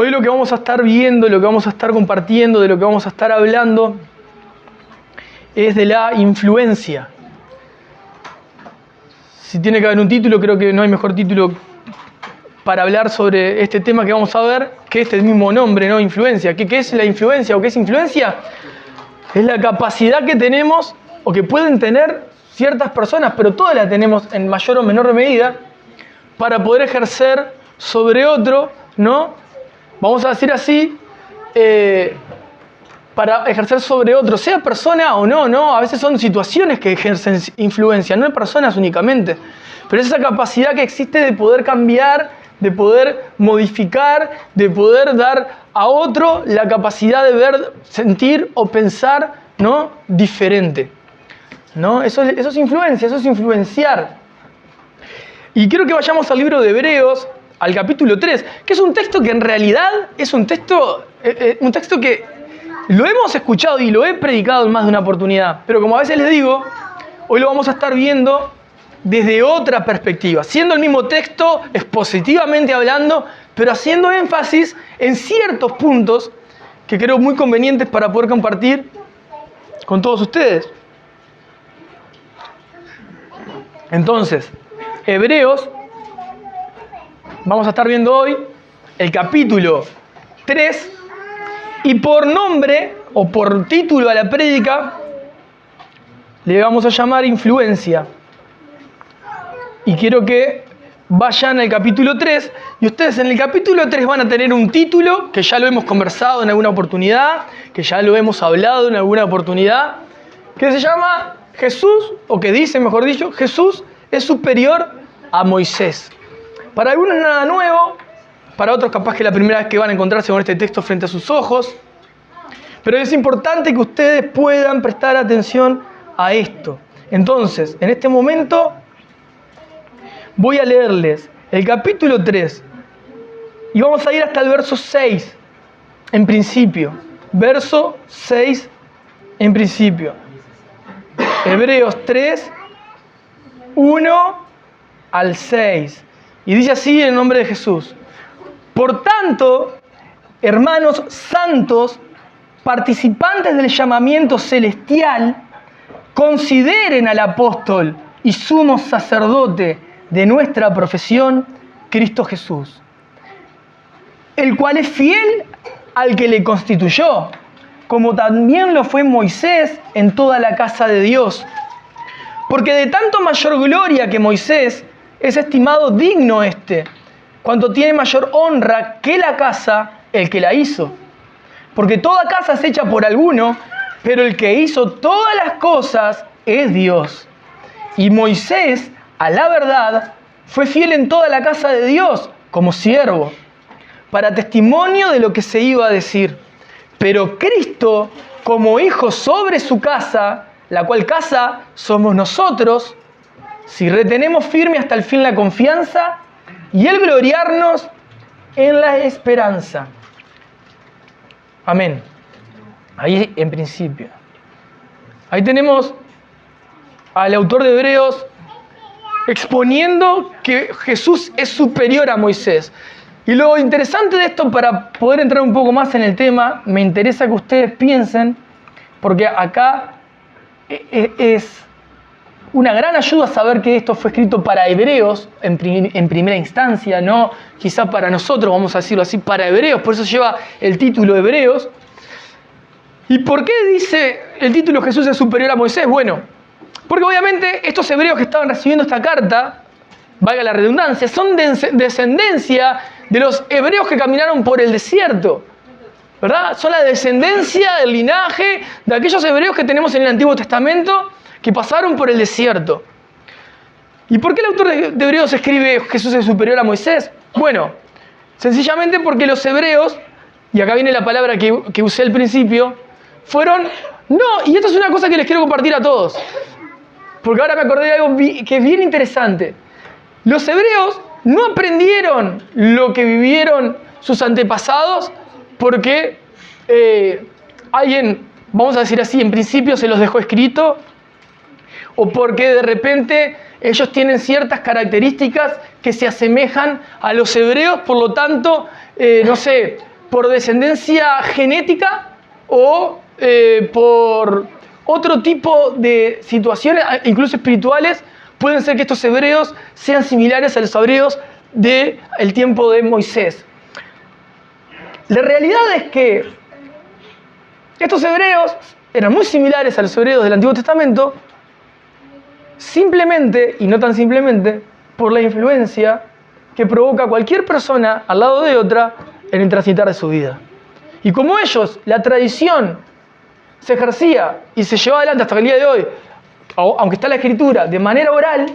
Hoy lo que vamos a estar viendo, lo que vamos a estar compartiendo, de lo que vamos a estar hablando, es de la influencia. Si tiene que haber un título, creo que no hay mejor título para hablar sobre este tema que vamos a ver que este mismo nombre, ¿no? Influencia. ¿Qué es la influencia o qué es influencia? Es la capacidad que tenemos o que pueden tener ciertas personas, pero todas la tenemos en mayor o menor medida, para poder ejercer sobre otro, ¿no? Vamos a decir así, para ejercer sobre otro, sea persona o no, ¿no? A veces son situaciones que ejercen influencia, no en personas únicamente. Pero es esa capacidad que existe de poder cambiar, de poder modificar, de poder dar a otro la capacidad de ver, sentir o pensar, ¿no? Diferente, ¿no? Eso es influencia, eso es influenciar. Y quiero que vayamos al libro de Hebreos, al capítulo 3, que es un texto que en realidad es un texto que lo hemos escuchado y lo he predicado en más de una oportunidad, pero como a veces les digo, hoy lo vamos a estar viendo desde otra perspectiva, siendo el mismo texto, expositivamente hablando, pero haciendo énfasis en ciertos puntos que creo muy convenientes para poder compartir con todos ustedes. Entonces, Hebreos, vamos a estar viendo hoy el capítulo 3, y por nombre o por título a la prédica le vamos a llamar influencia. Y quiero que vayan al capítulo 3, y ustedes en el capítulo 3 van a tener un título que ya lo hemos conversado en alguna oportunidad, que ya lo hemos hablado en alguna oportunidad, que se llama Jesús, o que dice, mejor dicho, Jesús es superior a Moisés. Para algunos nada nuevo, para otros capaz que la primera vez que van a encontrarse con este texto frente a sus ojos, pero es importante que ustedes puedan prestar atención a esto. Entonces, en este momento voy a leerles el capítulo 3 y vamos a ir hasta el verso 6 en principio. Verso 6 en principio. Hebreos 3, 1 al 6. Y dice así en el nombre de Jesús: por tanto, hermanos santos, participantes del llamamiento celestial, consideren al apóstol y sumo sacerdote de nuestra profesión, Cristo Jesús, el cual es fiel al que le constituyó, como también lo fue Moisés en toda la casa de Dios. Porque de tanto mayor gloria que Moisés, es estimado digno cuanto tiene mayor honra que la casa el que la hizo. Porque toda casa es hecha por alguno, pero el que hizo todas las cosas es Dios. Y Moisés, a la verdad, fue fiel en toda la casa de Dios como siervo, para testimonio de lo que se iba a decir. Pero Cristo, como hijo sobre su casa, la cual casa somos nosotros, si retenemos firme hasta el fin la confianza y el gloriarnos en la esperanza. Amén. Ahí en principio. Ahí tenemos al autor de Hebreos exponiendo que Jesús es superior a Moisés. Y lo interesante de esto, para poder entrar un poco más en el tema, me interesa que ustedes piensen, porque acá es una gran ayuda saber que esto fue escrito para hebreos en primera instancia, no quizá para nosotros, vamos a decirlo así, para hebreos, por eso lleva el título Hebreos. ¿Y por qué dice el título Jesús es superior a Moisés? Bueno, porque obviamente estos hebreos que estaban recibiendo esta carta, valga la redundancia, son descendencia de los hebreos que caminaron por el desierto, ¿verdad? Son la descendencia del linaje de aquellos hebreos que tenemos en el Antiguo Testamento, que pasaron por el desierto. ¿Y por qué el autor de Hebreos escribe Jesús es superior a Moisés? Bueno, sencillamente porque los hebreos, y acá viene la palabra que usé al principio, y esto es una cosa que les quiero compartir a todos, porque ahora me acordé de algo que es bien interesante. Los hebreos no aprendieron lo que vivieron sus antepasados porque alguien, vamos a decir así, en principio se los dejó escrito, o porque de repente ellos tienen ciertas características que se asemejan a los hebreos, por lo tanto, por descendencia genética o por otro tipo de situaciones, incluso espirituales. Pueden ser que estos hebreos sean similares a los hebreos del tiempo de Moisés. La realidad es que estos hebreos eran muy similares a los hebreos del Antiguo Testamento, simplemente, y no tan simplemente, por la influencia que provoca cualquier persona al lado de otra en el transitar de su vida. Y como ellos, la tradición se ejercía y se llevaba adelante hasta el día de hoy, aunque está la escritura, de manera oral,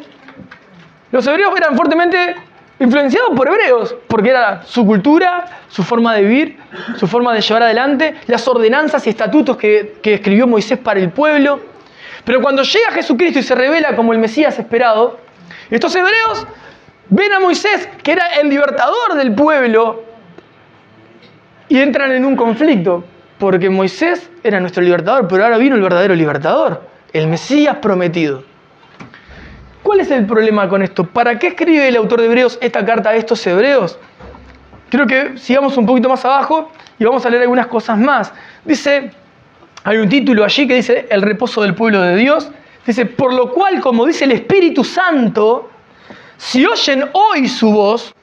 los hebreos eran fuertemente influenciados por hebreos, porque era su cultura, su forma de vivir, su forma de llevar adelante, las ordenanzas y estatutos que escribió Moisés para el pueblo. Pero cuando llega Jesucristo y se revela como el Mesías esperado, estos hebreos ven a Moisés, que era el libertador del pueblo, y entran en un conflicto, porque Moisés era nuestro libertador, pero ahora vino el verdadero libertador, el Mesías prometido. ¿Cuál es el problema con esto? ¿Para qué escribe el autor de Hebreos esta carta a estos hebreos? Quiero que sigamos un poquito más abajo y vamos a leer algunas cosas más. Dice, hay un título allí que dice, el reposo del pueblo de Dios. Dice, por lo cual, como dice el Espíritu Santo, si oyen hoy su voz,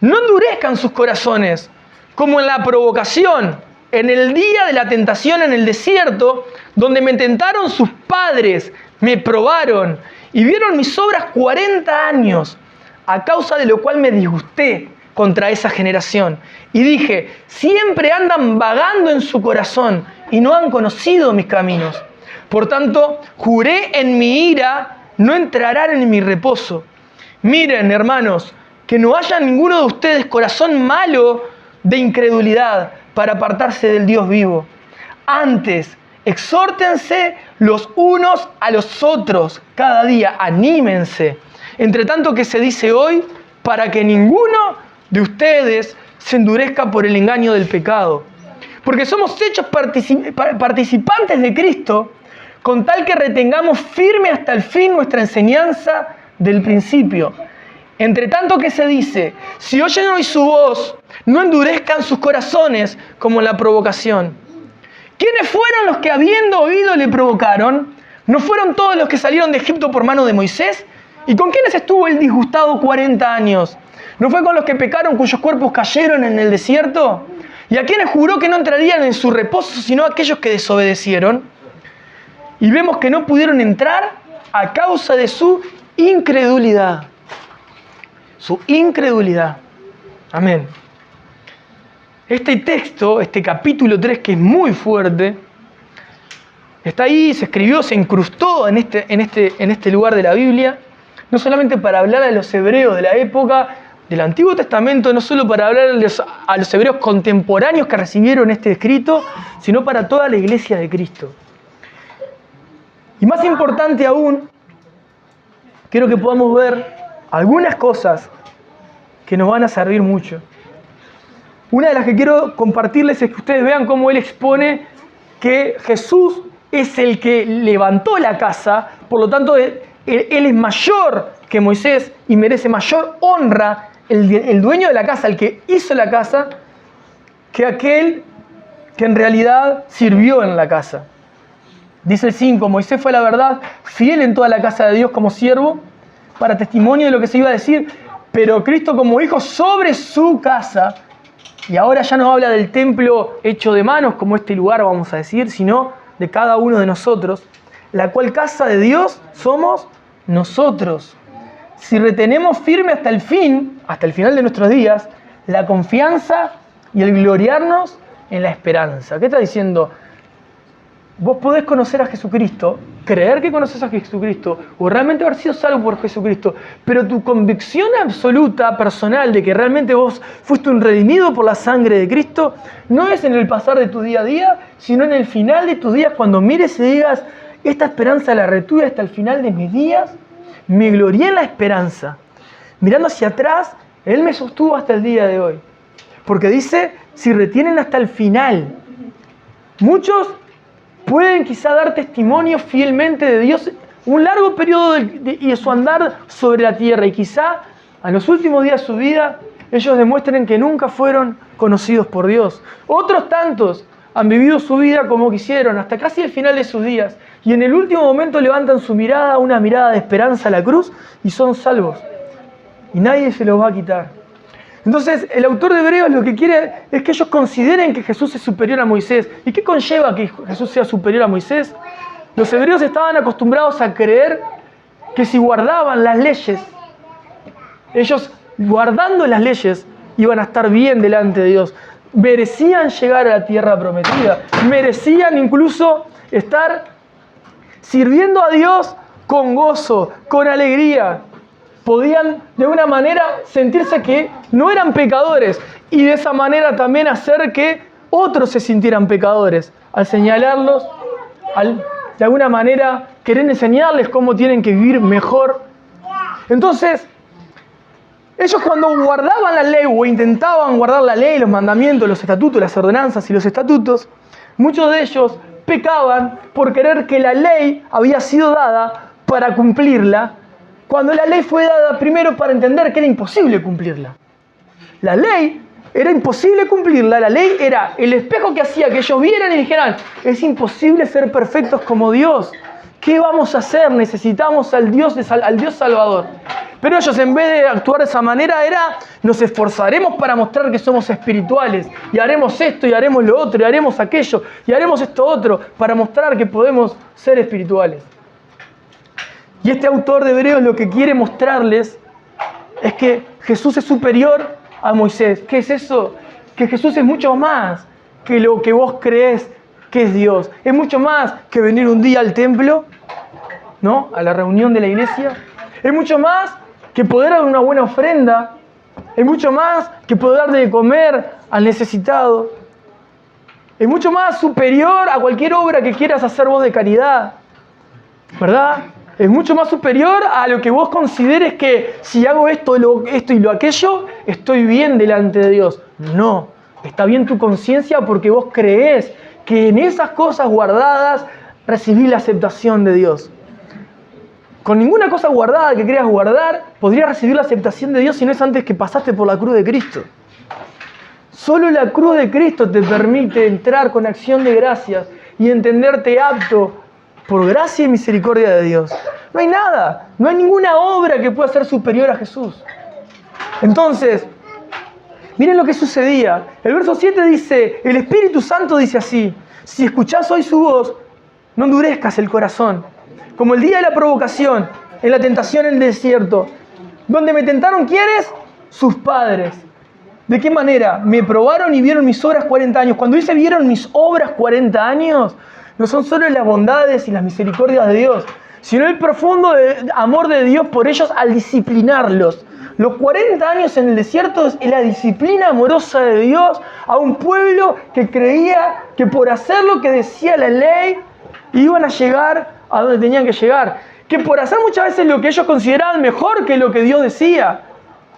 no endurezcan sus corazones, como en la provocación, en el día de la tentación en el desierto, donde me tentaron sus padres, me probaron y vieron mis obras 40 años, a causa de lo cual me disgusté contra esa generación. Y dije, siempre andan vagando en su corazón y no han conocido mis caminos. Por tanto, juré en mi ira, no entrarán en mi reposo. Miren, hermanos, que no haya ninguno de ustedes corazón malo de incredulidad para apartarse del Dios vivo. Antes, exhórtense los unos a los otros cada día, anímense. Entre tanto que se dice hoy, para que ninguno de ustedes se endurezca por el engaño del pecado. Porque somos hechos participantes de Cristo, con tal que retengamos firme hasta el fin nuestra enseñanza del principio. Entre tanto que se dice, si oyen hoy su voz, no endurezcan sus corazones como en la provocación. ¿Quiénes fueron los que habiendo oído le provocaron? ¿No fueron todos los que salieron de Egipto por mano de Moisés? ¿Y con quiénes estuvo él disgustado 40 años? ¿No fue con los que pecaron cuyos cuerpos cayeron en el desierto? ¿Y a quienes juró que no entrarían en su reposo sino aquellos que desobedecieron? Y vemos que no pudieron entrar a causa de su incredulidad. Su incredulidad. Amén. Este texto, este capítulo 3, que es muy fuerte, está ahí, se escribió, se incrustó en este lugar de la Biblia, no solamente para hablar a los hebreos de la época del Antiguo Testamento, no solo para hablar a los hebreos contemporáneos que recibieron este escrito, sino para toda la iglesia de Cristo. Y más importante aún, quiero que podamos ver algunas cosas que nos van a servir mucho. Una de las que quiero compartirles es que ustedes vean cómo él expone que Jesús es el que levantó la casa, por lo tanto él es mayor que Moisés y merece mayor honra, el dueño de la casa, el que hizo la casa, que aquel que en realidad sirvió en la casa. Dice el 5, Moisés fue la verdad fiel en toda la casa de Dios como siervo, para testimonio de lo que se iba a decir, pero Cristo como hijo sobre su casa. Y ahora ya no habla del templo hecho de manos, como este lugar vamos a decir, sino de cada uno de nosotros, la cual casa de Dios somos nosotros. Si retenemos firme hasta el final de nuestros días, la confianza y el gloriarnos en la esperanza. ¿Qué está diciendo? Vos podés conocer a Jesucristo, creer que conoces a Jesucristo, o realmente haber sido salvo por Jesucristo, pero tu convicción absoluta, personal, de que realmente vos fuiste un redimido por la sangre de Cristo, no es en el pasar de tu día a día, sino en el final de tus días, cuando mires y digas, esta esperanza la retuve hasta el final de mis días, me glorié en la esperanza. Mirando hacia atrás, Él me sostuvo hasta el día de hoy. Porque dice, si retienen hasta el final. Muchos pueden quizá dar testimonio fielmente de Dios un largo periodo de su andar sobre la tierra, y quizá a los últimos días de su vida ellos demuestren que nunca fueron conocidos por Dios. Otros tantos han vivido su vida como quisieron, hasta casi el final de sus días, y en el último momento levantan su mirada, una mirada de esperanza a la cruz, y son salvos. Y nadie se los va a quitar. Entonces, el autor de Hebreos lo que quiere es que ellos consideren que Jesús es superior a Moisés. ¿Y qué conlleva que Jesús sea superior a Moisés? Los hebreos estaban acostumbrados a creer que si guardaban las leyes, ellos guardando las leyes iban a estar bien delante de Dios. Merecían llegar a la tierra prometida. Merecían incluso estar sirviendo a Dios con gozo, con alegría. Podían de una manera sentirse que no eran pecadores y de esa manera también hacer que otros se sintieran pecadores. Al señalarlos, de alguna manera querer enseñarles cómo tienen que vivir mejor. Entonces, ellos cuando guardaban la ley o intentaban guardar la ley, los mandamientos, los estatutos, las ordenanzas y los estatutos, muchos de ellos pecaban por creer que la ley había sido dada para cumplirla, cuando la ley fue dada primero para entender que era imposible cumplirla. La ley era imposible cumplirla, la ley era el espejo que hacía que ellos vieran y dijeran, es imposible ser perfectos como Dios. ¿Qué vamos a hacer? Necesitamos al Dios Salvador. Pero ellos, en vez de actuar de esa manera, nos esforzaremos para mostrar que somos espirituales. Y haremos esto, y haremos lo otro, y haremos aquello, y haremos esto otro, para mostrar que podemos ser espirituales. Y este autor de Hebreos lo que quiere mostrarles es que Jesús es superior a Moisés. ¿Qué es eso? Que Jesús es mucho más que lo que vos creés que es Dios. Es mucho más que venir un día al templo, ¿no? A la reunión de la iglesia. Es mucho más que poder dar una buena ofrenda. Es mucho más que poder dar de comer al necesitado. Es mucho más superior a cualquier obra que quieras hacer vos de caridad. ¿Verdad? Es mucho más superior a lo que vos consideres que si hago esto y lo aquello, estoy bien delante de Dios. No, está bien tu conciencia porque vos creés que en esas cosas guardadas recibís la aceptación de Dios. Con ninguna cosa guardada que creas guardar, podrías recibir la aceptación de Dios si no es antes que pasaste por la cruz de Cristo. Solo la cruz de Cristo te permite entrar con acción de gracias y entenderte apto por gracia y misericordia de Dios. No hay nada, no hay ninguna obra que pueda ser superior a Jesús. Entonces, miren lo que sucedía. El verso 7 dice, el Espíritu Santo dice así, si escuchás hoy su voz, no endurezcas el corazón. Como el día de la provocación, en la tentación en el desierto, donde me tentaron, ¿quiénes? Sus padres. ¿De qué manera? Me probaron y vieron mis obras 40 años. Cuando dice vieron mis obras 40 años, no son solo las bondades y las misericordias de Dios, sino el profundo amor de Dios por ellos al disciplinarlos. Los 40 años en el desierto es la disciplina amorosa de Dios a un pueblo que creía que por hacer lo que decía la ley iban a llegar a donde tenían que llegar. Que por hacer muchas veces lo que ellos consideraban mejor que lo que Dios decía,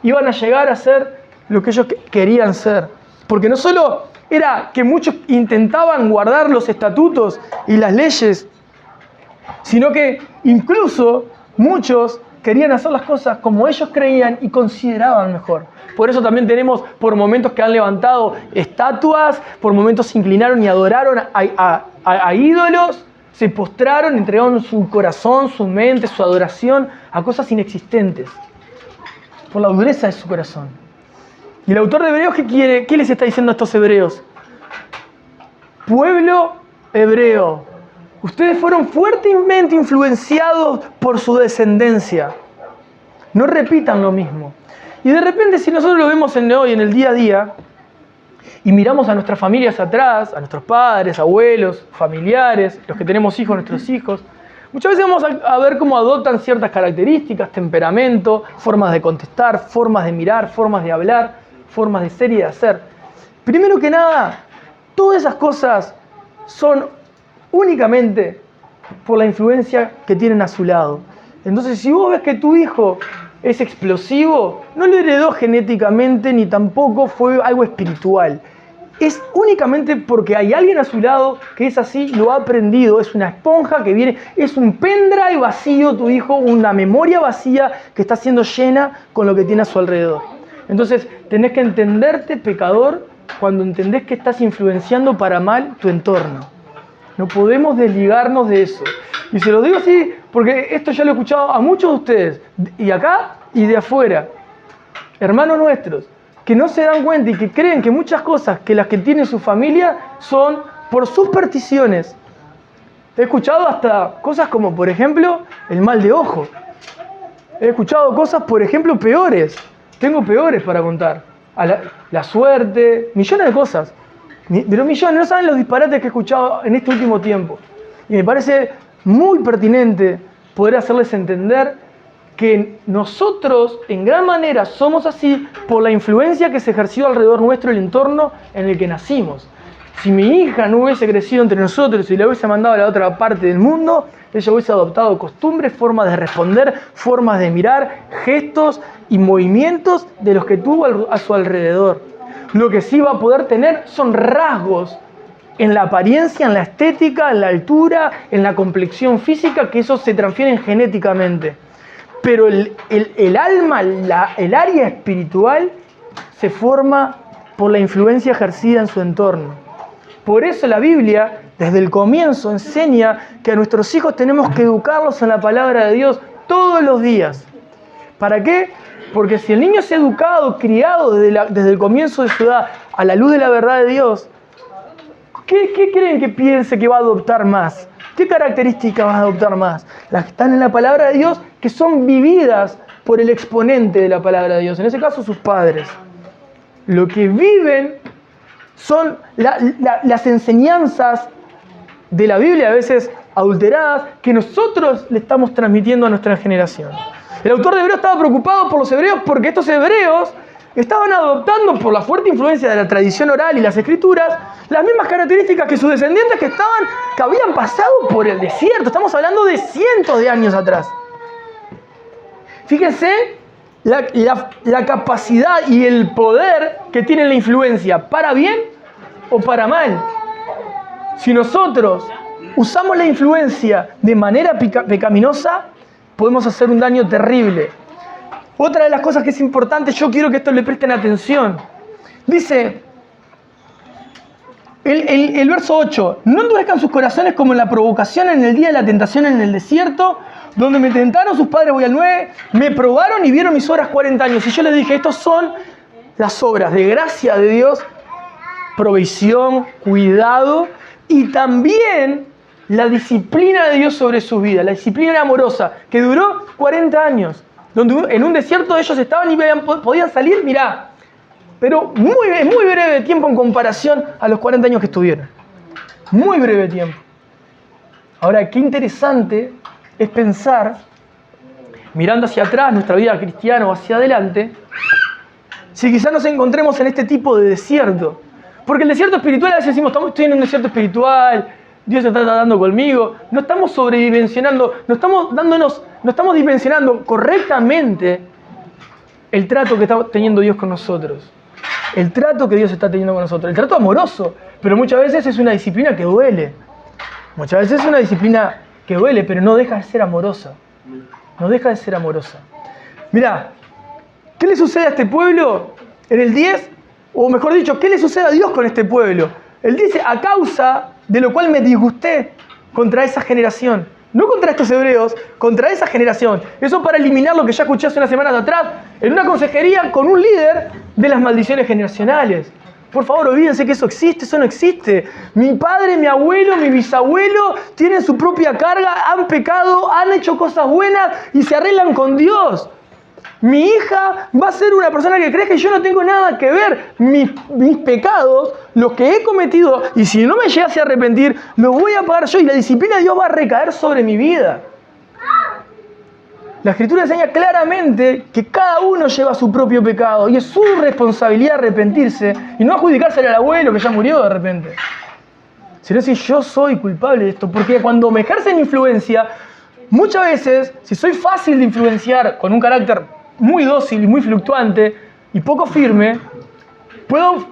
iban a llegar a ser lo que ellos querían ser. Porque no solo era que muchos intentaban guardar los estatutos y las leyes, sino que incluso muchos querían hacer las cosas como ellos creían y consideraban mejor. Por eso también tenemos por momentos que han levantado estatuas, por momentos se inclinaron y adoraron a ídolos, se postraron, entregaron su corazón, su mente, su adoración a cosas inexistentes, por la dureza de su corazón. Y el autor de Hebreos, ¿qué quiere? ¿Qué les está diciendo a estos hebreos? Pueblo hebreo, ustedes fueron fuertemente influenciados por su descendencia. No repitan lo mismo. Y de repente, si nosotros lo vemos hoy, en el día a día, y miramos a nuestras familias atrás, a nuestros padres, abuelos, familiares, los que tenemos hijos, nuestros hijos, muchas veces vamos a ver cómo adoptan ciertas características, temperamento, formas de contestar, formas de mirar, formas de hablar, formas de ser y de hacer. Primero que nada, todas esas cosas son únicamente por la influencia que tienen a su lado. Entonces, si vos ves que tu hijo es explosivo, no lo heredó genéticamente ni tampoco fue algo espiritual. Es únicamente porque hay alguien a su lado que es así, lo ha aprendido, es una esponja que viene, es un pendrive vacío tu hijo, una memoria vacía que está siendo llena con lo que tiene a su alrededor. Entonces, tenés que entenderte pecador cuando entendés que estás influenciando para mal tu entorno. No podemos desligarnos de eso. Y se lo digo así porque esto ya lo he escuchado a muchos de ustedes, y acá y de afuera, hermanos nuestros, que no se dan cuenta y que creen que muchas cosas que las que tiene su familia son por supersticiones. He escuchado hasta cosas como, por ejemplo, el mal de ojo. He escuchado cosas, por ejemplo, peores. Tengo peores para contar. La suerte, millones de cosas. Pero millones, no saben los disparates que he escuchado en este último tiempo. Y me parece muy pertinente poder hacerles entender que nosotros, en gran manera, somos así por la influencia que se ejerció alrededor nuestro, el entorno en el que nacimos. Si mi hija no hubiese crecido entre nosotros y la hubiese mandado a la otra parte del mundo, ella hubiese adoptado costumbres, formas de responder, formas de mirar, gestos y movimientos de los que tuvo a su alrededor. Lo que sí va a poder tener son rasgos en la apariencia, en la estética, en la altura, en la complexión física, que esos se transfieren genéticamente. Pero el alma, el área espiritual, se forma por la influencia ejercida en su entorno. Por eso la Biblia, desde el comienzo, enseña que a nuestros hijos tenemos que educarlos en la palabra de Dios todos los días. ¿Para qué? Porque si el niño es educado, criado desde el comienzo de su edad a la luz de la verdad de Dios, ¿qué creen que piense que va a adoptar más? ¿Qué características va a adoptar más? Las que están en la palabra de Dios, que son vividas por el exponente de la palabra de Dios, en ese caso sus padres. Lo que viven son las enseñanzas de la Biblia, a veces adulteradas, que nosotros le estamos transmitiendo a nuestra generación. El autor de Hebreos estaba preocupado por los hebreos porque estos hebreos estaban adoptando, por la fuerte influencia de la tradición oral y las escrituras, las mismas características que sus descendientes que habían pasado por el desierto. Estamos hablando de cientos de años atrás. Fíjense la capacidad y el poder que tiene la influencia, para bien o para mal. Si nosotros usamos la influencia de manera pecaminosa, podemos hacer un daño terrible. Otra de las cosas que es importante, yo quiero que esto le presten atención. Dice el verso 8: no endurezcan sus corazones como en la provocación en el día de la tentación en el desierto, donde me tentaron sus padres, voy al 9, me probaron y vieron mis obras 40 años. Y yo les dije, estos son las obras de gracia de Dios, provisión, cuidado y también la disciplina de Dios sobre sus vidas, la disciplina amorosa, que duró 40 años, donde en un desierto ellos estaban y podían salir, mirá, pero muy breve tiempo en comparación a los 40 años que estuvieron. Muy breve tiempo. Ahora, qué interesante es pensar, mirando hacia atrás, nuestra vida cristiana o hacia adelante, si quizás nos encontremos en este tipo de desierto. Porque el desierto espiritual, a veces decimos, estoy en un desierto espiritual, Dios está tratando conmigo. No estamos sobredimensionando, no estamos dimensionando correctamente el trato que está teniendo Dios con nosotros. El trato que Dios está teniendo con nosotros. El trato amoroso, pero muchas veces es una disciplina que duele. Muchas veces es una disciplina que duele, pero no deja de ser amorosa. No deja de ser amorosa. Mirá, ¿qué le sucede a este pueblo en el 10? O mejor dicho, ¿qué le sucede a Dios con este pueblo? Él dice, a causa de lo cual me disgusté contra esa generación. No contra estos hebreos, contra esa generación. Eso para eliminar lo que ya escuché hace unas semanas atrás en una consejería con un líder de las maldiciones generacionales. Por favor, olvídense que eso existe, eso no existe. Mi padre, mi abuelo, mi bisabuelo tienen su propia carga, han pecado, han hecho cosas buenas y se arreglan con Dios. Mi hija va a ser una persona que cree que yo no tengo nada que ver. Mis pecados, los que he cometido, y si no me llegase a arrepentir, los voy a pagar yo y la disciplina de Dios va a recaer sobre mi vida. La Escritura enseña claramente que cada uno lleva su propio pecado y es su responsabilidad arrepentirse y no adjudicárselo al abuelo que ya murió de repente. Sino decir, yo soy culpable de esto, porque cuando me ejercen influencia, muchas veces, si soy fácil de influenciar con un carácter muy dócil y muy fluctuante y poco firme, puedo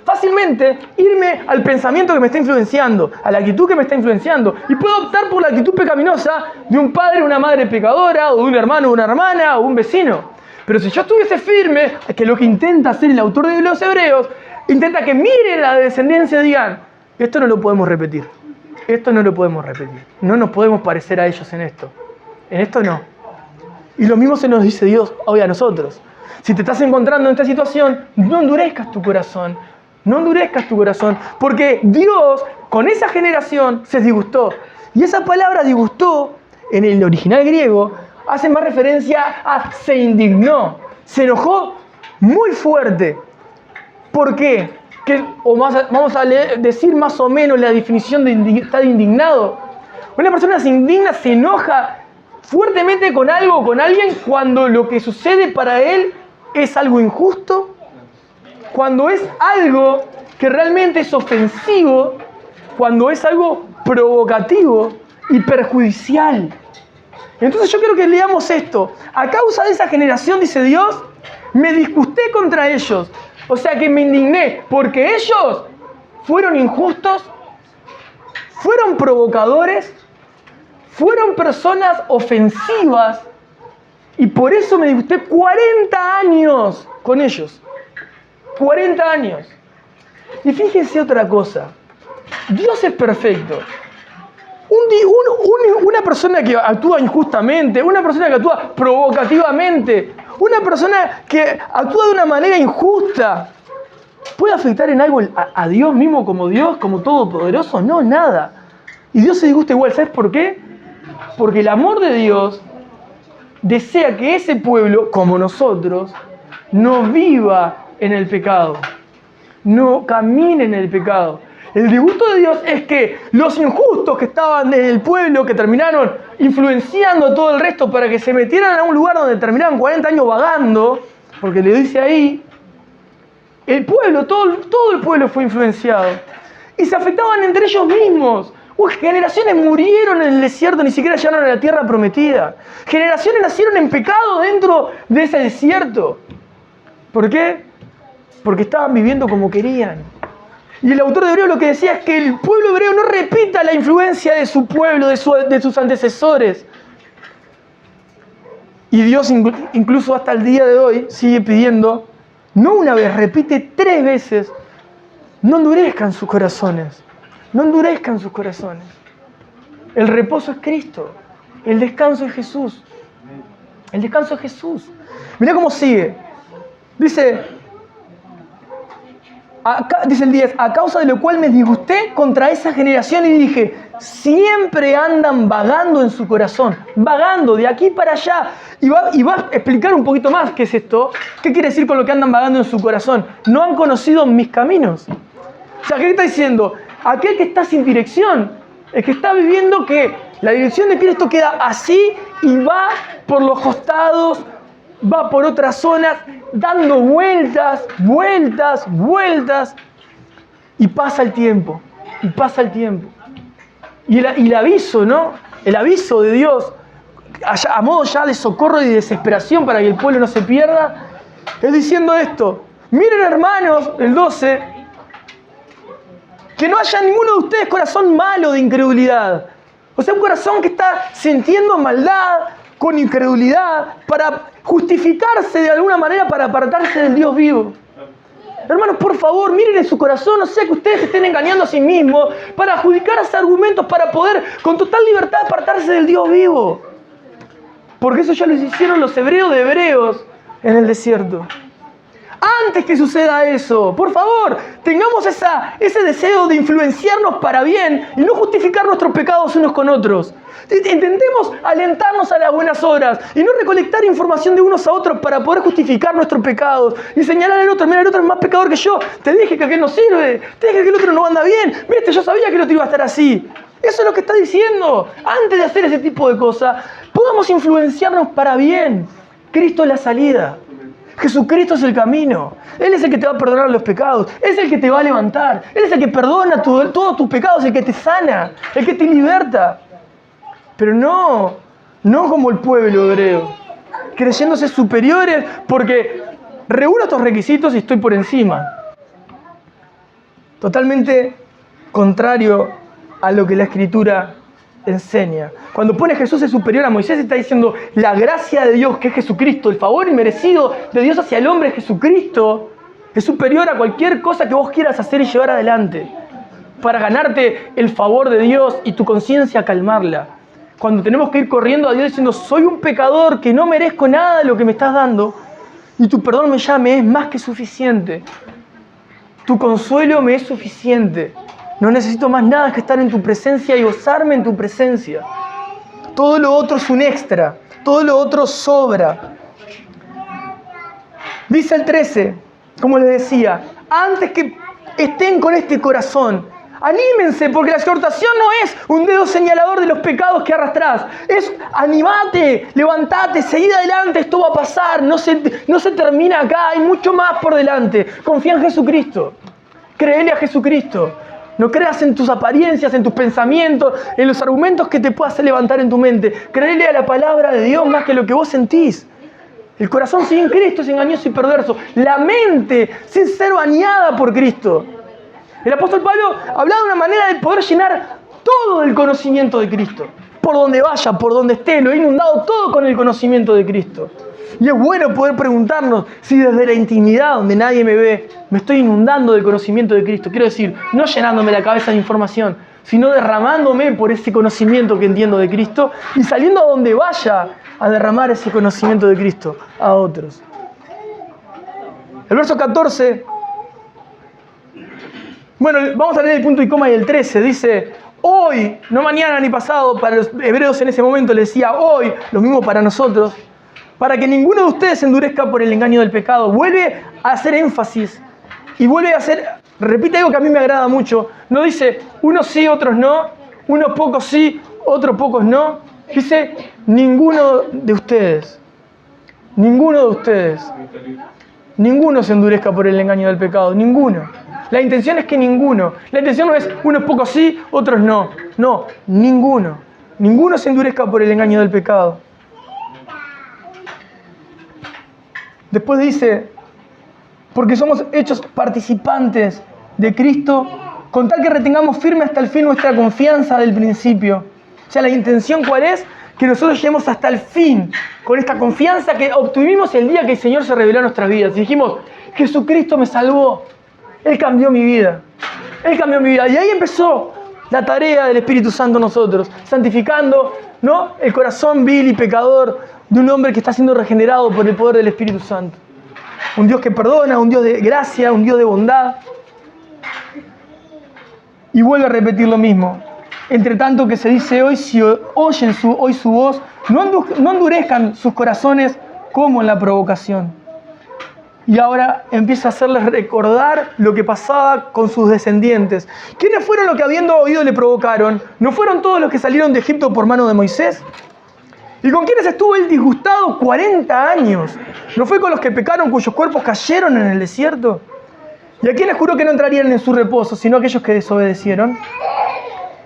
fácilmente irme al pensamiento que me está influenciando, a la actitud que me está influenciando, y puedo optar por la actitud pecaminosa de un padre o una madre pecadora, o de un hermano o una hermana, o un vecino. Pero si yo estuviese firme, que lo que intenta hacer el autor de los Hebreos, intenta que miren la descendencia y digan, esto no lo podemos repetir. Esto no lo podemos repetir. No nos podemos parecer a ellos en esto. En esto no. Y lo mismo se nos dice Dios hoy a nosotros. Si te estás encontrando en esta situación, no endurezcas tu corazón. No endurezcas tu corazón. Porque Dios con esa generación se disgustó. Y esa palabra disgustó, en el original griego, hace más referencia a se indignó. Se enojó muy fuerte. ¿Por qué? Vamos a decir más o menos la definición de estar indignado. Una persona se indigna, se enoja fuertemente con algo o con alguien cuando lo que sucede para él es algo injusto, cuando es algo que realmente es ofensivo, cuando es algo provocativo y perjudicial. Entonces yo quiero que leamos esto. A causa de esa generación, dice Dios, me disgusté contra ellos. O sea que me indigné porque ellos fueron injustos, fueron provocadores, fueron personas ofensivas y por eso me disgusté 40 años con ellos. 40 años. Y fíjense otra cosa. Dios es perfecto. Una persona que actúa injustamente, una persona que actúa provocativamente, una persona que actúa de una manera injusta, ¿puede afectar en algo a Dios mismo como Dios, como todopoderoso? No, nada. Y Dios se disgusta igual. ¿Sabes por qué? Porque el amor de Dios desea que ese pueblo, como nosotros, no viva en el pecado, no camine en el pecado. El disgusto de Dios es que los injustos que estaban en el pueblo, que terminaron influenciando a todo el resto para que se metieran a un lugar donde terminaron 40 años vagando, porque le dice ahí, el pueblo, todo el pueblo fue influenciado. Y se afectaban entre ellos mismos. Generaciones murieron en el desierto, ni siquiera llegaron a la tierra prometida. Generaciones nacieron en pecado dentro de ese desierto. ¿Por qué? Porque estaban viviendo como querían. Y el autor de Hebreos lo que decía es que el pueblo hebreo no repita la influencia de su pueblo, de sus antecesores. Y Dios incluso hasta el día de hoy sigue pidiendo, no una vez, repite 3 veces, no endurezcan sus corazones. No endurezcan sus corazones. El reposo es Cristo. El descanso es Jesús. El descanso es Jesús. Mirá cómo sigue. Dice el 10, a causa de lo cual me disgusté contra esa generación y dije, siempre andan vagando en su corazón, vagando de aquí para allá. Y va a explicar un poquito más qué es esto. ¿Qué quiere decir con lo que andan vagando en su corazón? No han conocido mis caminos. O sea, ¿qué está diciendo? Aquel que está sin dirección, el que está viviendo que la dirección de Cristo queda así y va por los costados, va por otras zonas, dando vueltas, y pasa el tiempo, Y el aviso, ¿no? El aviso de Dios, a modo ya de socorro y de desesperación para que el pueblo no se pierda, es diciendo esto, miren hermanos, el 12, que no haya ninguno de ustedes corazón malo de incredulidad. O sea, un corazón que está sintiendo maldad con incredulidad para justificarse de alguna manera para apartarse del Dios vivo. Hermanos, por favor, miren en su corazón, no sea que ustedes se estén engañando a sí mismos para adjudicarse argumentos para poder con total libertad apartarse del Dios vivo. Porque eso ya lo hicieron los hebreos de Hebreos en el desierto. Antes que suceda eso, por favor, tengamos ese deseo de influenciarnos para bien y no justificar nuestros pecados unos con otros. Intentemos alentarnos a las buenas obras y no recolectar información de unos a otros para poder justificar nuestros pecados y señalar al otro, mira, el otro es más pecador que yo, te dije que aquel no sirve, te dije que el otro no anda bien, viste, yo sabía que el otro iba a estar así. Eso es lo que está diciendo. Antes de hacer ese tipo de cosas, podamos influenciarnos para bien. Cristo es la salida. Jesucristo es el camino. Él es el que te va a perdonar los pecados. Él es el que te va a levantar. Él es el que perdona todos tus pecados, el que te sana, el que te liberta. Pero no como el pueblo hebreo, creyéndose superiores porque reúno estos requisitos y estoy por encima. Totalmente contrario a lo que la Escritura enseña. Cuando pone Jesús es superior a Moisés, está diciendo la gracia de Dios, que es Jesucristo, el favor inmerecido de Dios hacia el hombre, Jesucristo, es superior a cualquier cosa que vos quieras hacer y llevar adelante para ganarte el favor de Dios y tu conciencia calmarla. Cuando tenemos que ir corriendo a Dios diciendo, soy un pecador que no merezco nada de lo que me estás dando y tu perdón me es más que suficiente. Tu consuelo me es suficiente. No necesito más nada que estar en tu presencia y gozarme en tu presencia. Todo lo otro es un extra. Todo lo otro sobra. Dice el 13, como les decía, antes que estén con este corazón, anímense, porque la exhortación no es un dedo señalador de los pecados que arrastrás. Es animate, levantate, seguí adelante, esto va a pasar, no se termina acá, hay mucho más por delante. Confía en Jesucristo, créele a Jesucristo. No creas en tus apariencias, en tus pensamientos, en los argumentos que te pueda hacer levantar en tu mente. Créele a la palabra de Dios más que lo que vos sentís. El corazón sin Cristo es engañoso y perverso. La mente sin ser bañada por Cristo. El apóstol Pablo hablaba de una manera de poder llenar todo el conocimiento de Cristo. Por donde vaya, por donde esté, lo he inundado todo con el conocimiento de Cristo. Y es bueno poder preguntarnos si desde la intimidad, donde nadie me ve, me estoy inundando del conocimiento de Cristo. Quiero decir, no llenándome la cabeza de información, sino derramándome por ese conocimiento que entiendo de Cristo y saliendo a donde vaya a derramar ese conocimiento de Cristo a otros. El verso 14... Bueno, vamos a leer el punto y coma y el 13. Dice, hoy, no mañana ni pasado, para los hebreos en ese momento les decía hoy, lo mismo para nosotros, para que ninguno de ustedes se endurezca por el engaño del pecado. Vuelve a hacer énfasis y vuelve a hacer, repite algo que a mí me agrada mucho. No dice, unos sí, otros no, unos pocos sí, otros pocos no. Dice, ninguno de ustedes. Ninguno de ustedes. Ninguno se endurezca por el engaño del pecado, ninguno. La intención es que ninguno. La intención no es unos pocos sí, otros no. No, ninguno. Ninguno se endurezca por el engaño del pecado. Después dice, porque somos hechos participantes de Cristo, con tal que retengamos firme hasta el fin nuestra confianza del principio. O sea, la intención ¿cuál es? Que nosotros lleguemos hasta el fin con esta confianza que obtuvimos el día que el Señor se reveló a nuestras vidas. Y dijimos, Jesucristo me salvó. Él cambió mi vida. Él cambió mi vida. Y ahí empezó la tarea del Espíritu Santo en nosotros, santificando, ¿no?, el corazón vil y pecador de un hombre que está siendo regenerado por el poder del Espíritu Santo. Un Dios que perdona, un Dios de gracia, un Dios de bondad. Y vuelve a repetir lo mismo. Entre tanto que se dice hoy, si oyen hoy su voz, no endurezcan sus corazones como en la provocación. Y ahora empieza a hacerles recordar lo que pasaba con sus descendientes. ¿Quiénes fueron los que habiendo oído le provocaron? ¿No fueron todos los que salieron de Egipto por mano de Moisés? ¿Y con quiénes estuvo él disgustado 40 años? ¿No fue con los que pecaron cuyos cuerpos cayeron en el desierto? ¿Y a quiénes juró que no entrarían en su reposo, sino a aquellos que desobedecieron?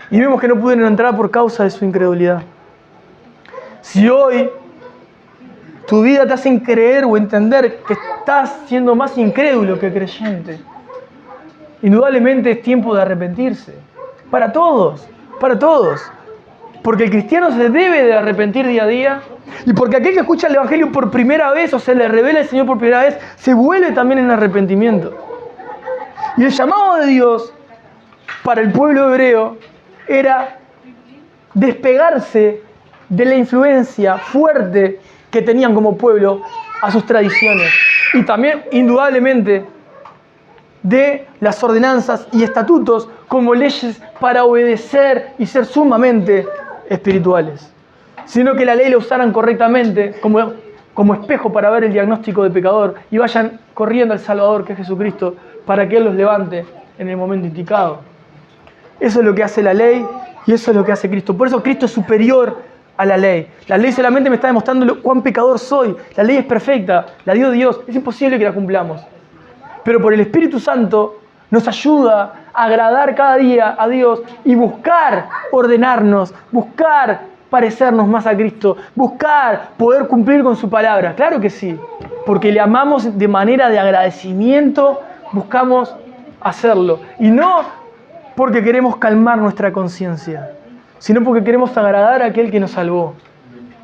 Y vemos que no pudieron entrar por causa de su incredulidad. Si hoy tu vida te hace creer o entender que estás siendo más incrédulo que creyente, indudablemente es tiempo de arrepentirse. Para todos, para todos. Porque el cristiano se debe de arrepentir día a día. Y porque aquel que escucha el Evangelio por primera vez o se le revela el Señor por primera vez, se vuelve también en arrepentimiento. Y el llamado de Dios para el pueblo hebreo era despegarse de la influencia fuerte que tenían como pueblo a sus tradiciones. Y también, indudablemente, de las ordenanzas y estatutos como leyes para obedecer y ser sumamente espirituales. Sino que la ley la usaran correctamente como espejo para ver el diagnóstico de pecador y vayan corriendo al Salvador, que es Jesucristo, para que Él los levante en el momento indicado. Eso es lo que hace la ley y eso es lo que hace Cristo. Por eso Cristo es superior a la ley. La ley solamente me está demostrando cuán pecador soy. La ley es perfecta, la dio Dios. Es imposible que la cumplamos. Pero por el Espíritu Santo nos ayuda a agradar cada día a Dios y buscar ordenarnos, buscar parecernos más a Cristo, buscar poder cumplir con su palabra. Claro que sí, porque le amamos de manera de agradecimiento, buscamos hacerlo. Y no porque queremos calmar nuestra conciencia, sino porque queremos agradar a aquel que nos salvó.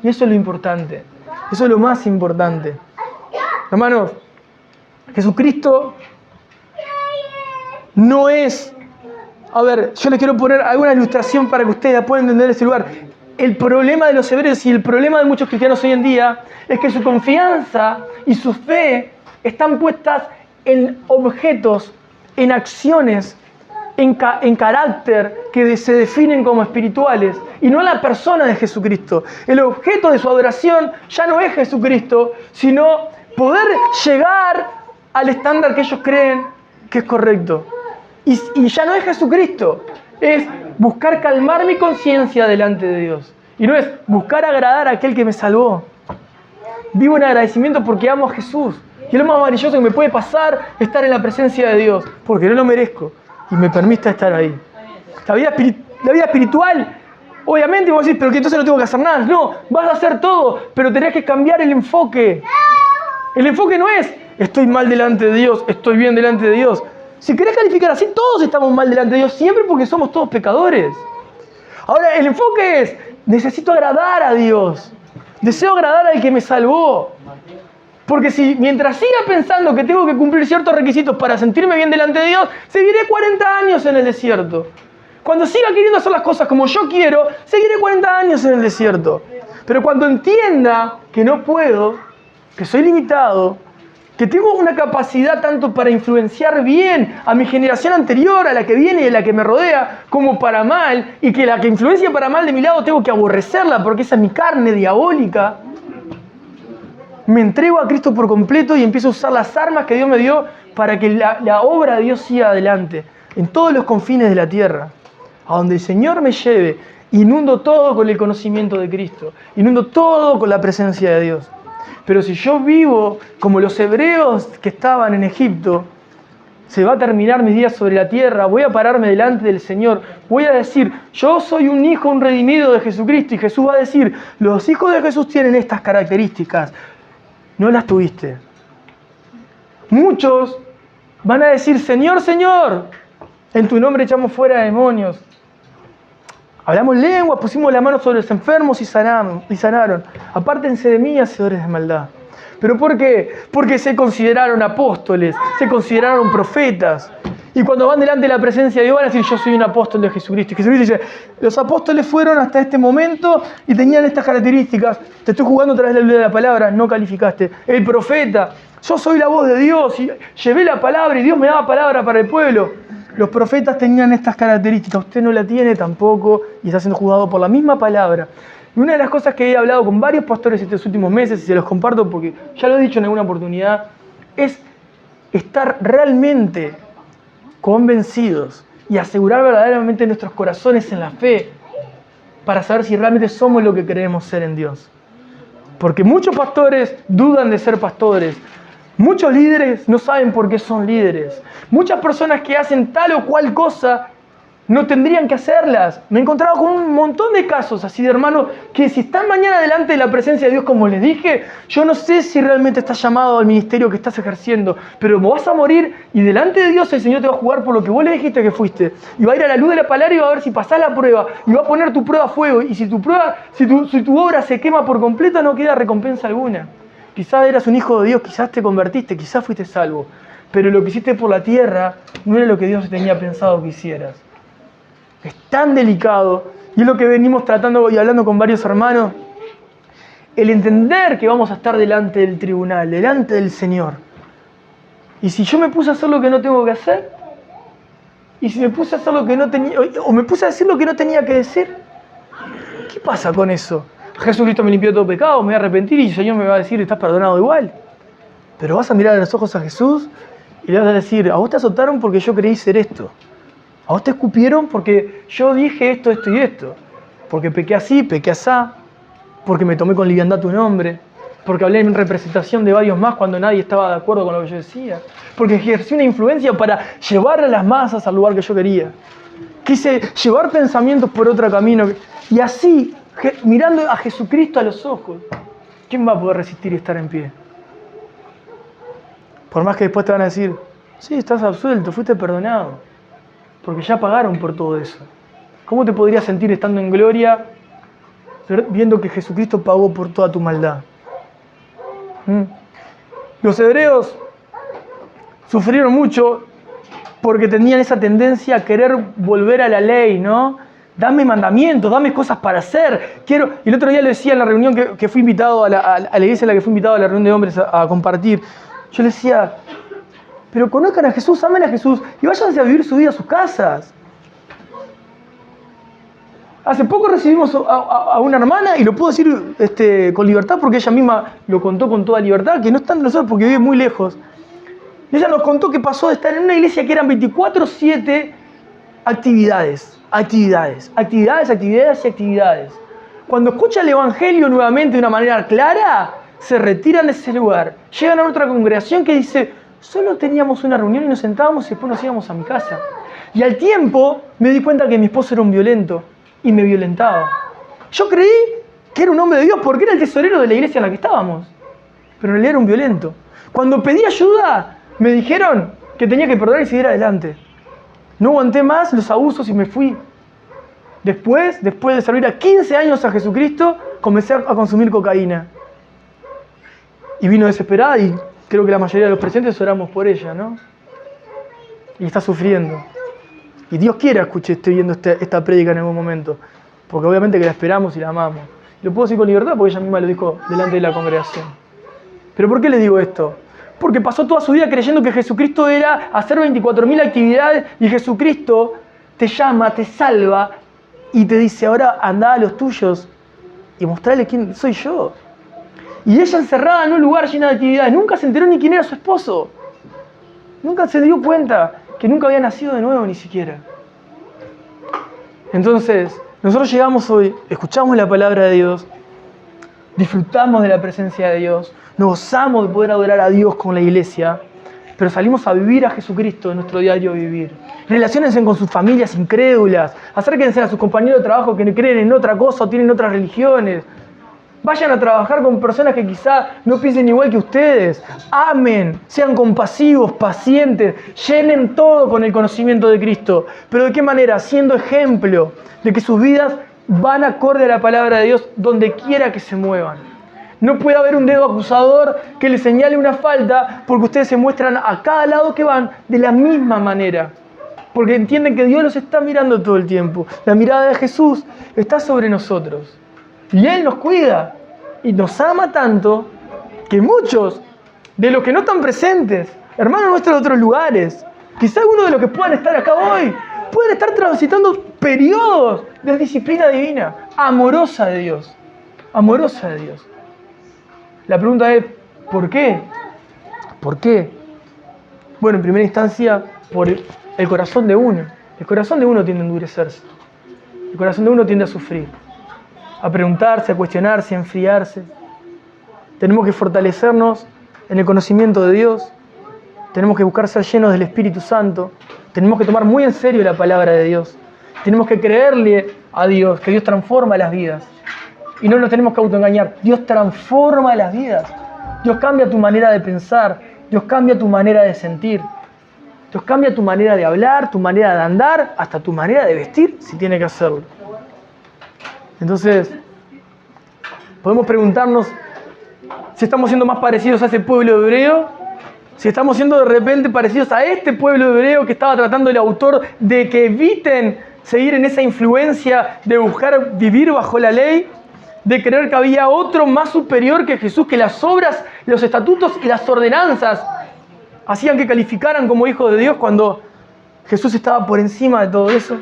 Y eso es lo importante. Eso es lo más importante. Hermanos, Jesucristo no es... A ver, yo les quiero poner alguna ilustración para que ustedes puedan entender ese lugar. El problema de los hebreos y el problema de muchos cristianos hoy en día es que su confianza y su fe están puestas en objetos, en acciones, en carácter que se definen como espirituales y no la persona de Jesucristo. El objeto de su adoración ya no es Jesucristo, sino poder llegar al estándar que ellos creen que es correcto. Y ya no es Jesucristo, es buscar calmar mi conciencia delante de Dios. Y no es buscar agradar a aquel que me salvó. Vivo en agradecimiento porque amo a Jesús. Y lo más maravilloso que me puede pasar es estar en la presencia de Dios, porque no lo merezco y me permite estar ahí. La vida espiritual, obviamente vos decís, pero que entonces no tengo que hacer nada. No, vas a hacer todo, pero tenés que cambiar el enfoque. El enfoque no es, estoy mal delante de Dios, estoy bien delante de Dios. Si querés calificar así, todos estamos mal delante de Dios, siempre porque somos todos pecadores. Ahora, el enfoque es, necesito agradar a Dios. Deseo agradar al que me salvó. Porque si mientras siga pensando que tengo que cumplir ciertos requisitos para sentirme bien delante de Dios, seguiré 40 años en el desierto. Cuando siga queriendo hacer las cosas como yo quiero, seguiré 40 años en el desierto. Pero cuando entienda que no puedo, que soy limitado, que tengo una capacidad tanto para influenciar bien a mi generación anterior, a la que viene y a la que me rodea, como para mal, y que la que influencia para mal de mi lado tengo que aborrecerla porque esa es mi carne diabólica, me entrego a Cristo por completo y empiezo a usar las armas que Dios me dio para que la obra de Dios siga adelante, en todos los confines de la tierra, a donde el Señor me lleve, inundo todo con el conocimiento de Cristo, inundo todo con la presencia de Dios. Pero si yo vivo como los hebreos que estaban en Egipto, se va a terminar mis días sobre la tierra, voy a pararme delante del Señor, voy a decir, yo soy un hijo, un redimido de Jesucristo, y Jesús va a decir, los hijos de Jesús tienen estas características, no las tuviste. Muchos van a decir, Señor, Señor, en tu nombre echamos fuera demonios. Hablamos lenguas, pusimos la mano sobre los enfermos y sanaron. Apártense de mí, hacedores de maldad. ¿Pero por qué? Porque se consideraron apóstoles, se consideraron profetas. Y cuando van delante de la presencia de Dios van a decir, yo soy un apóstol de Jesucristo. Y Jesucristo dice, los apóstoles fueron hasta este momento y tenían estas características. Te estoy jugando a través de la palabra, no calificaste. El profeta, yo soy la voz de Dios y llevé la palabra y Dios me daba palabra para el pueblo. Los profetas tenían estas características, usted no la tiene tampoco y está siendo juzgado por la misma palabra. Y una de las cosas que he hablado con varios pastores estos últimos meses, y se los comparto porque ya lo he dicho en alguna oportunidad, es estar realmente convencidos y asegurar verdaderamente nuestros corazones en la fe para saber si realmente somos lo que creemos ser en Dios. Porque muchos pastores dudan de ser pastores. Muchos líderes no saben por qué son líderes. Muchas personas que hacen tal o cual cosa no tendrían que hacerlas. Me he encontrado con un montón de casos así de hermanos que si están mañana delante de la presencia de Dios, como les dije, yo no sé si realmente estás llamado al ministerio que estás ejerciendo, pero vas a morir y delante de Dios el Señor te va a jugar por lo que vos le dijiste que fuiste. Y va a ir a la luz de la palabra y va a ver si pasás la prueba. Y va a poner tu prueba a fuego. Y si tu obra se quema por completo, no queda recompensa alguna. Quizás eras un hijo de Dios, quizás te convertiste, quizás fuiste salvo. Pero lo que hiciste por la tierra no era lo que Dios tenía pensado que hicieras. Es tan delicado, y es lo que venimos tratando y hablando con varios hermanos, el entender que vamos a estar delante del tribunal, delante del Señor. Y si yo me puse a hacer lo que no tengo que hacer, y si me puse a hacer lo que no tenía, o me puse a decir lo que no tenía que decir, ¿qué pasa con eso? Jesucristo me limpió todo pecado, me voy a arrepentir y el Señor me va a decir, estás perdonado igual. Pero vas a mirar a los ojos a Jesús y le vas a decir, a vos te azotaron porque yo creí ser esto. A vos te escupieron porque yo dije esto, esto y esto. Porque pequé así, pequé asá. Porque me tomé con liviandad tu nombre. Porque hablé en representación de varios más cuando nadie estaba de acuerdo con lo que yo decía. Porque ejercí una influencia para llevar a las masas al lugar que yo quería. Quise llevar pensamientos por otro camino. Y así, mirando a Jesucristo a los ojos, ¿quién va a poder resistir y estar en pie? Por más que después te van a decir, sí, estás absuelto, fuiste perdonado. Porque ya pagaron por todo eso. ¿Cómo te podrías sentir estando en gloria viendo que Jesucristo pagó por toda tu maldad? Los hebreos sufrieron mucho porque tenían esa tendencia a querer volver a la ley, ¿no? Dame mandamientos, dame cosas para hacer. Y el otro día le decía en la reunión que fui invitado a la iglesia en la que fui invitado a la reunión de hombres a compartir. Yo le decía, pero conozcan a Jesús, amen a Jesús y váyanse a vivir su vida a sus casas. Hace poco recibimos a una hermana, y lo puedo decir con libertad porque ella misma lo contó con toda libertad, que no está en nosotros porque vive muy lejos. Y ella nos contó que pasó de estar en una iglesia que eran 24/7 actividades. Cuando escucha el Evangelio nuevamente de una manera clara, se retiran de ese lugar. Llegan a otra congregación que dice, solo teníamos una reunión y nos sentábamos y después nos íbamos a mi casa. Y al tiempo me di cuenta que mi esposo era un violento y me violentaba. Yo creí que era un hombre de Dios porque era el tesorero de la iglesia en la que estábamos. Pero en realidad era un violento. Cuando pedí ayuda, me dijeron que tenía que perdonar y seguir adelante. No aguanté más los abusos y me fui. Después de servir a 15 años a Jesucristo, comencé a consumir cocaína. Y vino desesperada y creo que la mayoría de los presentes oramos por ella, ¿no? Y está sufriendo. Y Dios quiera que esté viendo esta prédica en algún momento. Porque obviamente que la esperamos y la amamos. Lo puedo decir con libertad porque ella misma lo dijo delante de la congregación. ¿Pero por qué le digo esto? Porque pasó toda su vida creyendo que Jesucristo era hacer 24.000 actividades y Jesucristo te llama, te salva y te dice, ahora andá a los tuyos y mostrarle quién soy yo. Y ella encerrada en un lugar lleno de actividades, nunca se enteró ni quién era su esposo. Nunca se dio cuenta que nunca había nacido de nuevo ni siquiera. Entonces, nosotros llegamos hoy, escuchamos la palabra de Dios, disfrutamos de la presencia de Dios, nos gozamos de poder adorar a Dios con la iglesia, pero salimos a vivir a Jesucristo en nuestro diario vivir. Relaciónense con sus familias incrédulas, acérquense a sus compañeros de trabajo que creen en otra cosa o tienen otras religiones. Vayan a trabajar con personas que quizá no piensen igual que ustedes. Amen, sean compasivos, pacientes, llenen todo con el conocimiento de Cristo. ¿Pero de qué manera? Siendo ejemplo de que sus vidas van acorde a la palabra de Dios donde quiera que se muevan. No puede haber un dedo acusador que les señale una falta porque ustedes se muestran a cada lado que van de la misma manera. Porque entienden que Dios los está mirando todo el tiempo. La mirada de Jesús está sobre nosotros. Y Él nos cuida y nos ama tanto que muchos de los que no están presentes, hermanos nuestros de otros lugares, quizá algunos de los que puedan estar acá hoy, pueden estar transitando periodos de disciplina divina, amorosa de Dios. Amorosa de Dios. La pregunta es, ¿por qué? ¿Por qué? Bueno, en primera instancia, por el corazón de uno. El corazón de uno tiende a endurecerse. El corazón de uno tiende a sufrir. A preguntarse, a cuestionarse, a enfriarse. Tenemos que fortalecernos en el conocimiento de Dios. Tenemos que buscar ser llenos del Espíritu Santo. Tenemos que tomar muy en serio la palabra de Dios. Tenemos que creerle a Dios, que Dios transforma las vidas. Y no nos tenemos que autoengañar. Dios transforma las vidas. Dios cambia tu manera de pensar. Dios cambia tu manera de sentir. Dios cambia tu manera de hablar, tu manera de andar, hasta tu manera de vestir, si tiene que hacerlo. Entonces, podemos preguntarnos si estamos siendo más parecidos a ese pueblo hebreo, si estamos siendo de repente parecidos a este pueblo hebreo que estaba tratando el autor de que eviten seguir en esa influencia de buscar vivir bajo la ley, de creer que había otro más superior que Jesús, que las obras, los estatutos y las ordenanzas hacían que calificaran como hijos de Dios cuando Jesús estaba por encima de todo eso.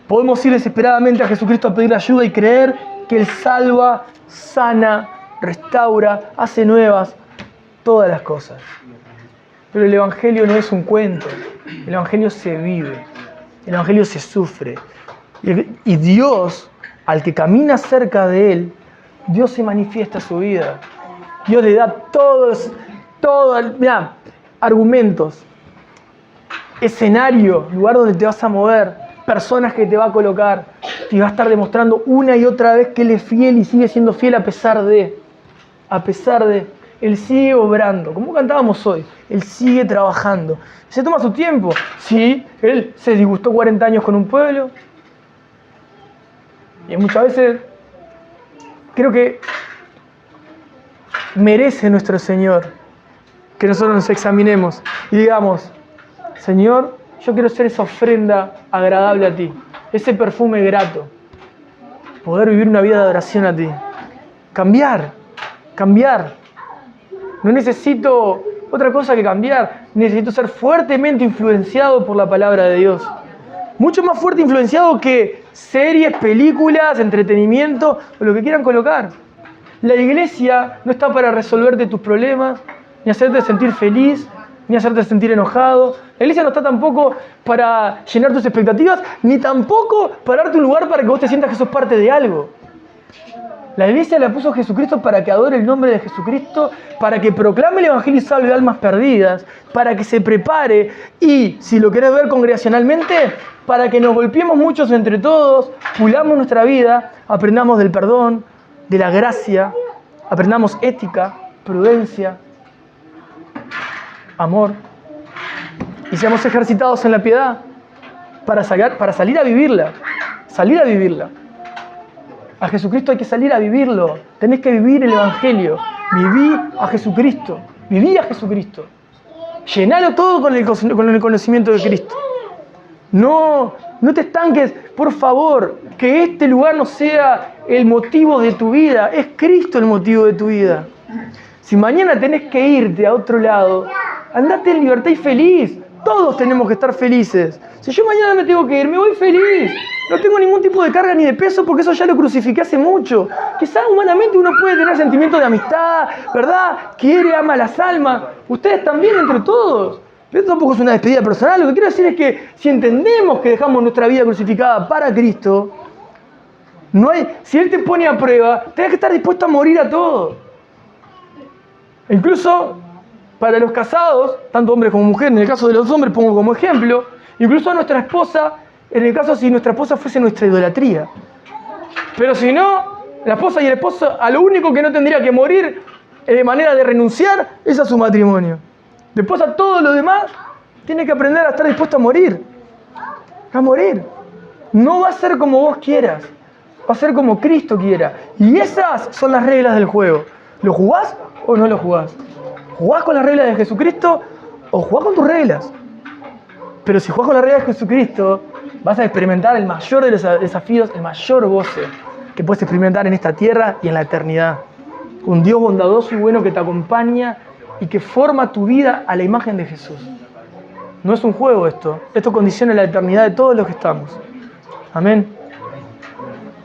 Podemos ir desesperadamente a Jesucristo a pedir ayuda y creer que Él salva, sana, restaura, hace nuevas todas las cosas. Pero el Evangelio no es un cuento. El Evangelio se vive. El Evangelio se sufre. Y Dios, al que camina cerca de Él, Dios se manifiesta a su vida. Dios le da todos, argumentos, escenario, lugar donde te vas a mover, personas que te va a colocar, y va a estar demostrando una y otra vez que Él es fiel y sigue siendo fiel a pesar de. Él sigue obrando. Como cantábamos hoy, Él sigue trabajando. ¿Se toma su tiempo? Sí, Él se disgustó 40 años con un pueblo. Y muchas veces creo que merece nuestro Señor que nosotros nos examinemos y digamos, Señor, yo quiero ser esa ofrenda agradable a ti, ese perfume grato, poder vivir una vida de adoración a ti. Cambiar. No necesito otra cosa que cambiar, necesito ser fuertemente influenciado por la palabra de Dios. Mucho más fuerte influenciado que series, películas, entretenimiento o lo que quieran colocar. La iglesia no está para resolverte tus problemas, ni hacerte sentir feliz, ni hacerte sentir enojado. La iglesia no está tampoco para llenar tus expectativas, ni tampoco para darte un lugar para que vos te sientas que sos parte de algo. La iglesia la puso Jesucristo para que adore el nombre de Jesucristo, para que proclame el evangelio y salve almas perdidas, para que se prepare y, si lo querés ver congregacionalmente, para que nos golpeemos muchos entre todos, pulamos nuestra vida, aprendamos del perdón, de la gracia, aprendamos ética, prudencia, amor y seamos ejercitados en la piedad para salir a vivirla. A Jesucristo hay que salir a vivirlo. Tenés que vivir el evangelio. Viví a Jesucristo. Llenalo todo con el conocimiento de Cristo. No te estanques, por favor, que este lugar no sea el motivo de tu vida. Es Cristo el motivo de tu vida. Si mañana tenés que irte a otro lado, andate en libertad y feliz. Todos tenemos que estar felices. Si yo mañana me tengo que ir, me voy feliz. No tengo ningún tipo de carga ni de peso porque eso ya lo crucifiqué hace mucho. Quizás humanamente uno puede tener sentimientos de amistad, ¿verdad? Quiere, ama las almas. Ustedes también entre todos. Pero esto tampoco es una despedida personal. Lo que quiero decir es que si entendemos que dejamos nuestra vida crucificada para Cristo, si Él te pone a prueba, tenés que estar dispuesto a morir a todo. Incluso para los casados, tanto hombres como mujeres, en el caso de los hombres pongo como ejemplo, incluso a nuestra esposa, en el caso si nuestra esposa fuese nuestra idolatría. Pero si no, la esposa y el esposo, a lo único que no tendría que morir de manera de renunciar es a su matrimonio. Después a todo lo demás, tiene que aprender a estar dispuesto a morir. No va a ser como vos quieras, va a ser como Cristo quiera. Y esas son las reglas del juego. ¿Lo jugás o no lo jugás? ¿Jugás con las reglas de Jesucristo o jugás con tus reglas? Pero si jugás con las reglas de Jesucristo, vas a experimentar el mayor de los desafíos, el mayor goce que puedes experimentar en esta tierra y en la eternidad. Un Dios bondadoso y bueno que te acompaña y que forma tu vida a la imagen de Jesús. No es un juego esto condiciona la eternidad de todos los que estamos. Amén.